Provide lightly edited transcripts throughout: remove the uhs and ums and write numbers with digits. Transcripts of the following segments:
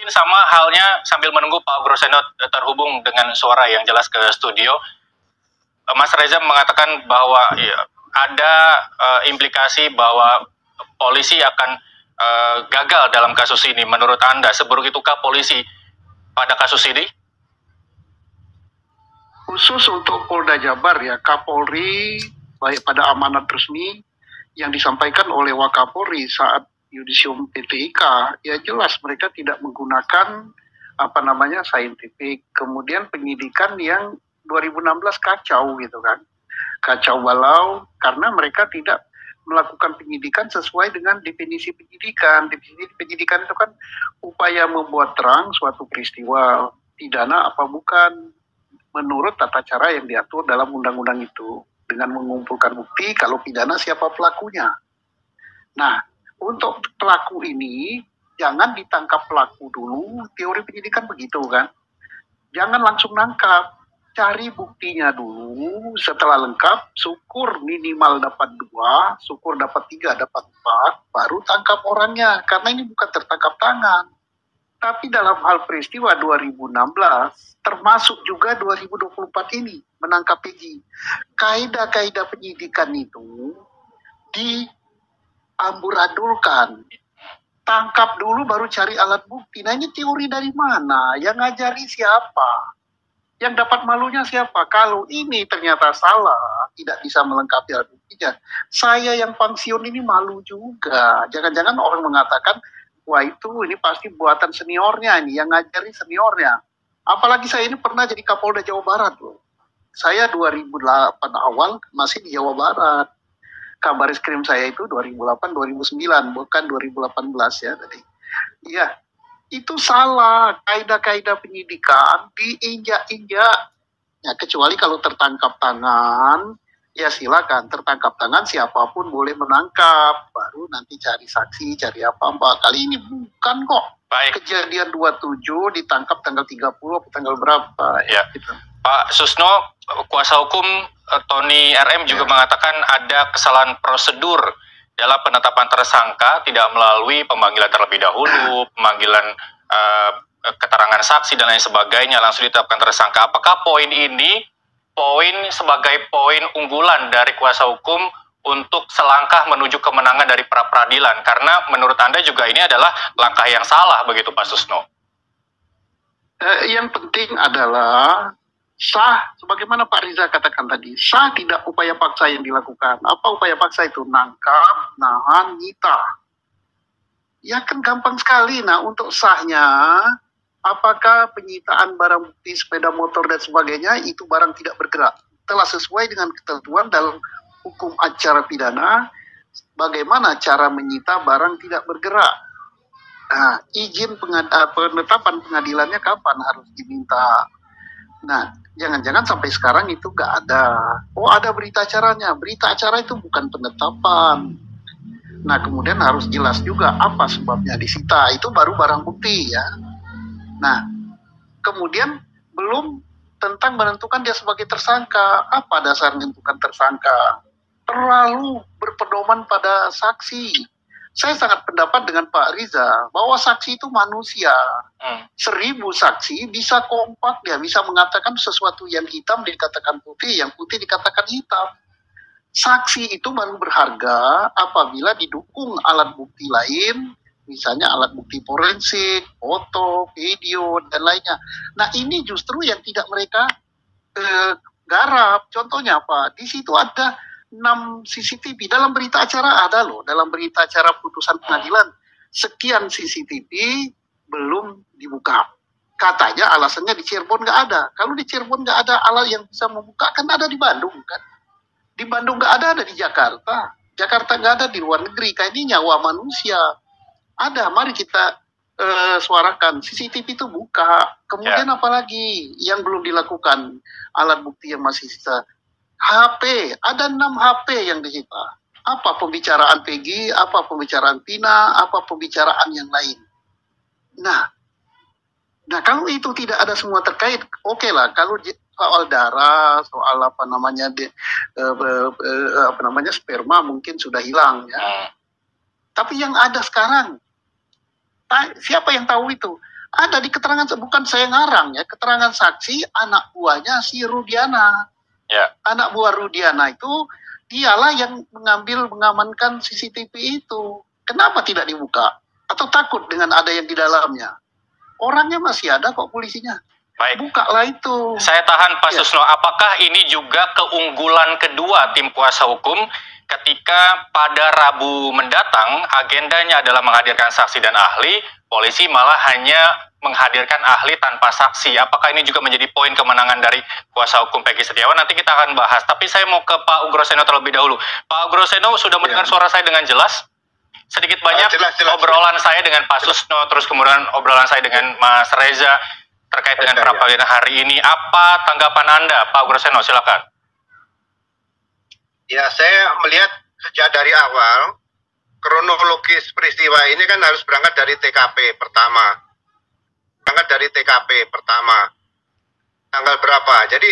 sama halnya sambil menunggu Pak Groseno terhubung dengan suara yang jelas ke studio, Mas Reza mengatakan bahwa ya, ada implikasi bahwa polisi akan gagal dalam kasus ini. Menurut Anda, seburuk itukah polisi pada kasus ini? Khusus untuk Polda Jabar ya, Kapolri baik pada amanat resmi yang disampaikan oleh Wakapolri saat yudisium PTIK, ya jelas mereka tidak menggunakan saintifik. Kemudian penyidikan yang 2016 kacau gitu kan, kacau balau karena mereka tidak melakukan penyidikan sesuai dengan definisi penyidikan. Definisi penyidikan itu kan upaya membuat terang suatu peristiwa pidana apa bukan menurut tata cara yang diatur dalam undang-undang itu, dengan mengumpulkan bukti kalau pidana siapa pelakunya. Nah, untuk pelaku ini jangan ditangkap pelaku dulu, teori penyidikan begitu kan. Jangan langsung nangkap, cari buktinya dulu, setelah lengkap, syukur minimal dapat 2, syukur dapat 3, dapat 4, baru tangkap orangnya, karena ini bukan tertangkap tangan. Tapi dalam hal peristiwa 2016, termasuk juga 2024 ini, menangkap PJ, kaidah-kaidah penyidikan itu diamburadulkan. Tangkap dulu baru cari alat bukti. Nah ini teori dari mana? Yang ngajari siapa? Yang dapat malunya siapa? Kalau ini ternyata salah, tidak bisa melengkapi alat buktinya, saya yang pensiun ini malu juga. Jangan-jangan orang mengatakan, wah ini pasti buatan seniornya ini, yang ngajari seniornya. Apalagi saya ini pernah jadi Kapolda Jawa Barat loh. Saya 2008 awal masih di Jawa Barat. Kabaris-Krim saya itu 2008-2009, bukan 2018 ya tadi. Iya, itu salah. Kaidah-kaidah penyidikan diinjak-injak. Ya, kecuali kalau tertangkap tangan, ya silakan, tertangkap tangan siapapun boleh menangkap, baru nanti cari saksi, cari apa-apa. Kali ini bukan kok. Baik. Kejadian 27 ditangkap tanggal 30 tanggal berapa ya. Gitu. Pak Susno, kuasa hukum Tony RM juga mengatakan ada kesalahan prosedur dalam penetapan tersangka, tidak melalui pemanggilan terlebih dahulu, pemanggilan keterangan saksi dan lain sebagainya, langsung ditetapkan tersangka. Apakah poin ini sebagai poin unggulan dari kuasa hukum untuk selangkah menuju kemenangan dari pra-peradilan? Karena menurut Anda juga ini adalah langkah yang salah begitu Pak Susno. Yang penting adalah sah, sebagaimana Pak Riza katakan tadi, sah tidak upaya paksa yang dilakukan. Apa upaya paksa itu? Nangkap, nahan, nyita. Ya kan gampang sekali. Nah untuk sahnya, apakah penyitaan barang bukti sepeda motor dan sebagainya itu barang tidak bergerak? Telah sesuai dengan ketentuan dalam hukum acara pidana, bagaimana cara menyita barang tidak bergerak. Nah, izin penetapan pengadilannya kapan harus diminta. Nah, jangan-jangan sampai sekarang itu nggak ada. Oh, ada berita acaranya. Berita acara itu bukan penetapan. Nah, kemudian harus jelas juga apa sebabnya disita. Itu baru barang bukti ya. Nah, kemudian belum tentang menentukan dia sebagai tersangka. Apa dasar menentukan tersangka? Terlalu berpedoman pada saksi. Saya sangat pendapat dengan Pak Riza bahwa saksi itu manusia. 1000 saksi bisa kompak, dia bisa mengatakan sesuatu yang hitam dikatakan putih, yang putih dikatakan hitam. Saksi itu baru berharga apabila didukung alat bukti lain, misalnya alat bukti forensik, foto, video, dan lainnya. Nah ini justru yang tidak mereka garap. Contohnya apa? Di situ ada 6 CCTV. Dalam berita acara ada loh, dalam berita acara putusan pengadilan, sekian CCTV belum dibuka. Katanya alasannya di Cirebon nggak ada. Kalau di Cirebon nggak ada alat yang bisa membuka, kan ada di Bandung kan. Di Bandung nggak ada di Jakarta. Jakarta nggak ada, di luar negeri. Kayak ini nyawa manusia. Ada, mari kita suarakan. CCTV itu buka. Kemudian apalagi yang belum dilakukan, alat bukti yang masih sisa. HP, ada 6 HP yang disita. Apa pembicaraan Peggy, apa pembicaraan Pina, apa pembicaraan yang lain. Nah kalau itu tidak ada semua terkait, oke lah. Kalau soal darah, soal sperma mungkin sudah hilang ya. Tapi yang ada sekarang, siapa yang tahu itu? Ada di keterangan, bukan saya ngarang ya, keterangan saksi anak buahnya si Rudiana. Ya. Anak buah Rudiana itu dialah yang mengamankan CCTV itu. Kenapa tidak dibuka? Atau takut dengan ada yang di dalamnya? Orangnya masih ada kok, polisinya. Baik. Bukalah itu. Saya tahan Pak Susno. Apakah ini juga keunggulan kedua tim kuasa hukum ketika pada Rabu mendatang agendanya adalah menghadirkan saksi dan ahli, polisi malah hanya menghadirkan ahli tanpa saksi? Apakah ini juga menjadi poin kemenangan dari kuasa hukum Peggy Setiawan? Nanti kita akan bahas. Tapi saya mau ke Pak Ugroseno terlebih dahulu. Pak Ugroseno, sudah mendengar suara saya dengan jelas? Sedikit banyak jelas. Obrolan saya dengan Pak Susno, terus kemudian obrolan saya dengan Mas Reza terkait dengan pra-peradilan hari ini. Apa tanggapan Anda, Pak Ugroseno? Silakan. Ya, saya melihat sejak dari awal kronologis peristiwa ini kan harus berangkat dari TKP pertama. Tanggal berapa? Jadi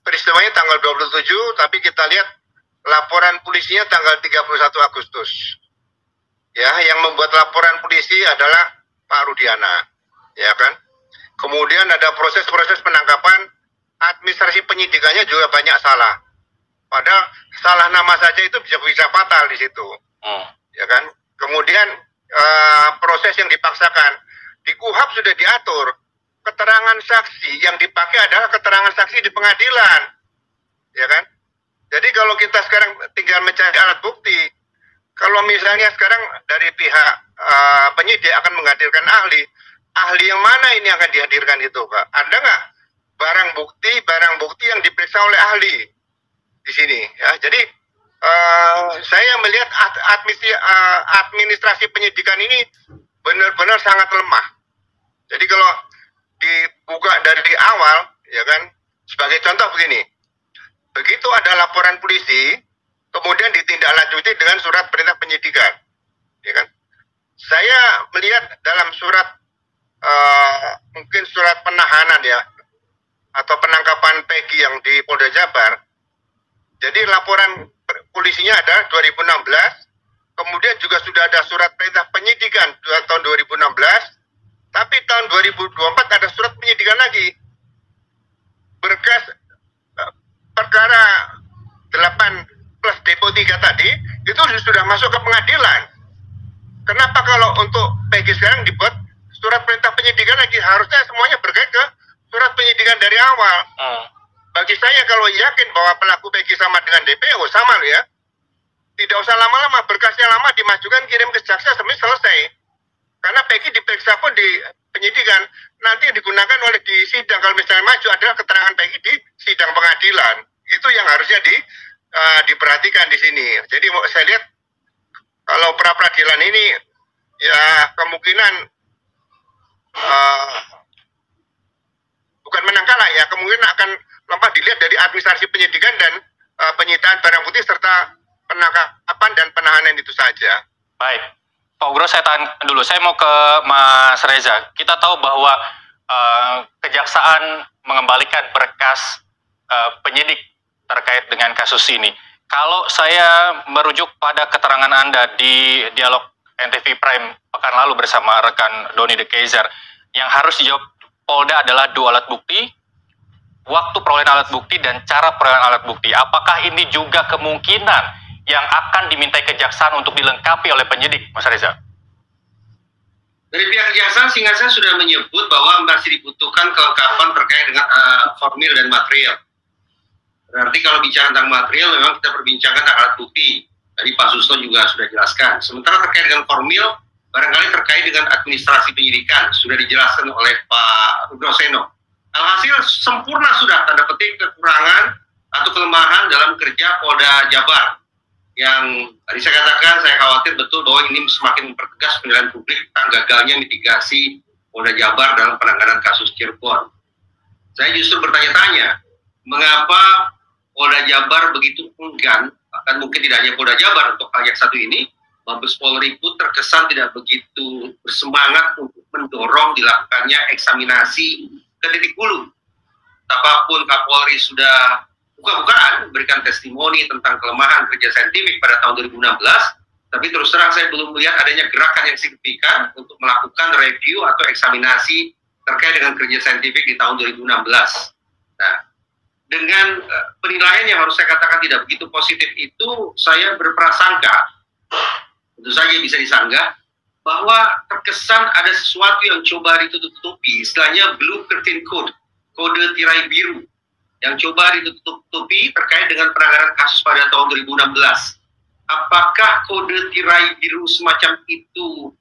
peristiwanya tanggal 27, tapi kita lihat laporan polisinya tanggal 31 Agustus. Ya, yang membuat laporan polisi adalah Pak Rudiana, ya kan? Kemudian ada proses-proses penangkapan, administrasi penyidikannya juga banyak salah. Padahal salah nama saja itu bisa fatal di situ, ya kan? Kemudian proses yang dipaksakan di KUHAP sudah diatur, keterangan saksi yang dipakai adalah keterangan saksi di pengadilan, ya kan? Jadi kalau kita sekarang tinggal mencari alat bukti, kalau misalnya sekarang dari pihak penyidik akan menghadirkan ahli yang mana ini akan dihadirkan itu, Pak? Ada nggak barang bukti yang diperiksa oleh ahli di sini? Ya, jadi saya melihat administrasi penyidikan ini benar-benar sangat lemah. Jadi kalau dibuka dari awal, ya kan, sebagai contoh begini, begitu ada laporan polisi, kemudian ditindaklanjuti dengan surat perintah penyidikan, ya kan? Saya melihat dalam surat mungkin surat penahanan ya, atau penangkapan Peggy yang di Polda Jabar. Jadi laporan polisinya ada 2016, kemudian juga sudah ada surat perintah penyidikan tahun 2016, tapi tahun 2024 ada surat penyidikan lagi. Berkas perkara 8 plus Depo 3 tadi, itu sudah masuk ke pengadilan. Kenapa kalau untuk Peggy sekarang dibuat surat perintah penyidikan lagi? Harusnya semuanya berkait ke surat penyidikan dari awal. Bagi saya kalau yakin bahwa pelaku Peggy sama dengan DPO, sama loh ya. Tidak usah lama-lama, berkasnya lama dimajukan, kirim ke jaksa sampai selesai. Karena Peggy diperiksa pun di penyidikan, nanti yang digunakan oleh di sidang, kalau misalnya maju adalah keterangan Peggy di sidang pengadilan. Itu yang harusnya diperhatikan di sini. Jadi saya lihat kalau pra-peradilan ini ya kemungkinan bukan menang kalah ya, kemungkinan akan lemah dilihat dari administrasi penyidikan dan penyitaan barang bukti serta penangkapan dan penahanan itu saja. Baik, Pak Ugro, saya tahan dulu. Saya mau ke Mas Reza. Kita tahu bahwa Kejaksaan mengembalikan berkas penyidik terkait dengan kasus ini. Kalau saya merujuk pada keterangan Anda di dialog NTV Prime pekan lalu bersama rekan Doni De Keizer, yang harus dijawab Polda adalah 2 alat bukti, waktu perolehan alat bukti, dan cara perolehan alat bukti. Apakah ini juga kemungkinan yang akan dimintai Kejaksaan untuk dilengkapi oleh penyidik, Mas Reza? Dari pihak Kejaksaan, seingat saya sudah menyebut bahwa masih dibutuhkan kelengkapan terkait dengan formil dan material. Berarti kalau bicara tentang material, memang kita perbincangkan alat bukti. Tadi Pak Susno juga sudah jelaskan. Sementara terkait dengan formil, barangkali terkait dengan administrasi penyidikan, sudah dijelaskan oleh Pak Ugroseno. Alhasil sempurna sudah, tanda petik kekurangan atau kelemahan dalam kerja Polda Jabar. Yang tadi saya katakan, saya khawatir betul bahwa ini semakin mempertegas penilaian publik tentang gagalnya mitigasi Polda Jabar dalam penanganan kasus Cirebon. Saya justru bertanya-tanya, mengapa Polda Jabar begitu enggan, bahkan mungkin tidak hanya Polda Jabar untuk hal yang satu ini, Mabes Polri pun terkesan tidak begitu bersemangat untuk mendorong dilakukannya eksaminasi ke titik hulu. Apapun Kapolri sudah buka-bukaan memberikan testimoni tentang kelemahan kerja saintifik pada tahun 2016, Tapi terus terang saya belum melihat adanya gerakan yang signifikan untuk melakukan review atau eksaminasi terkait dengan kerja saintifik di tahun 2016. Nah, dengan penilaian yang harus saya katakan tidak begitu positif itu, saya berprasangka, tentu saja bisa disanggah, bahwa terkesan ada sesuatu yang coba ditutup-tutupi, istilahnya blue curtain code, kode tirai biru, yang coba ditutup-tutupi terkait dengan penanganan kasus pada tahun 2016. Apakah kode tirai biru semacam itu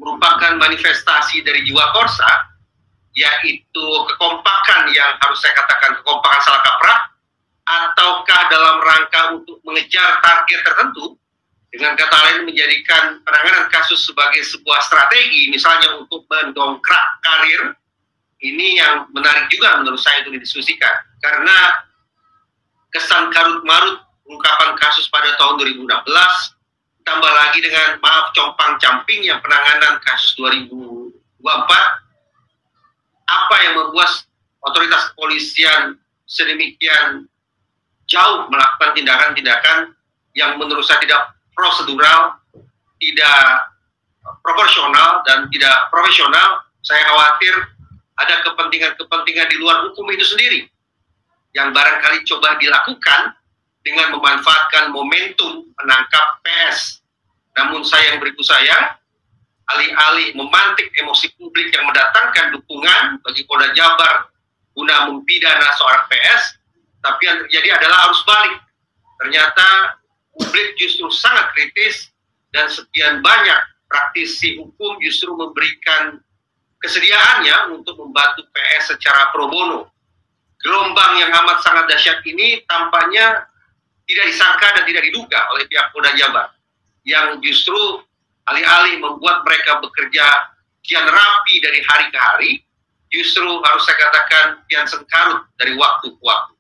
merupakan manifestasi dari jiwa korsa, yaitu kekompakan yang harus saya katakan kekompakan salah kaprah, ataukah dalam rangka untuk mengejar target tertentu, dengan kata lain menjadikan penanganan kasus sebagai sebuah strategi, misalnya untuk mendongkrak karir. Ini yang menarik juga menurut saya untuk didiskusikan, karena kesan karut-marut pengungkapan kasus pada tahun 2016, tambah lagi dengan maaf compang-camping yang penanganan kasus 2024, apa yang membuat otoritas kepolisian sedemikian jauh melakukan tindakan-tindakan yang menurut saya tidak prosedural, tidak proporsional, dan tidak profesional. Saya khawatir ada kepentingan-kepentingan di luar hukum itu sendiri yang barangkali coba dilakukan dengan memanfaatkan momentum menangkap PS. Namun sayang beribu saya, alih-alih memantik emosi publik yang mendatangkan dukungan bagi Polda Jabar guna mempidana seorang PS, tapi yang terjadi adalah arus balik. Ternyata publik justru sangat kritis dan sekian banyak praktisi hukum justru memberikan kesediaannya untuk membantu PS secara pro bono. Gelombang yang amat sangat dahsyat ini tampaknya tidak disangka dan tidak diduga oleh pihak Polda Jabar, yang justru alih-alih membuat mereka bekerja kian rapi dari hari ke hari, justru harus saya katakan kian sengkarut dari waktu ke waktu.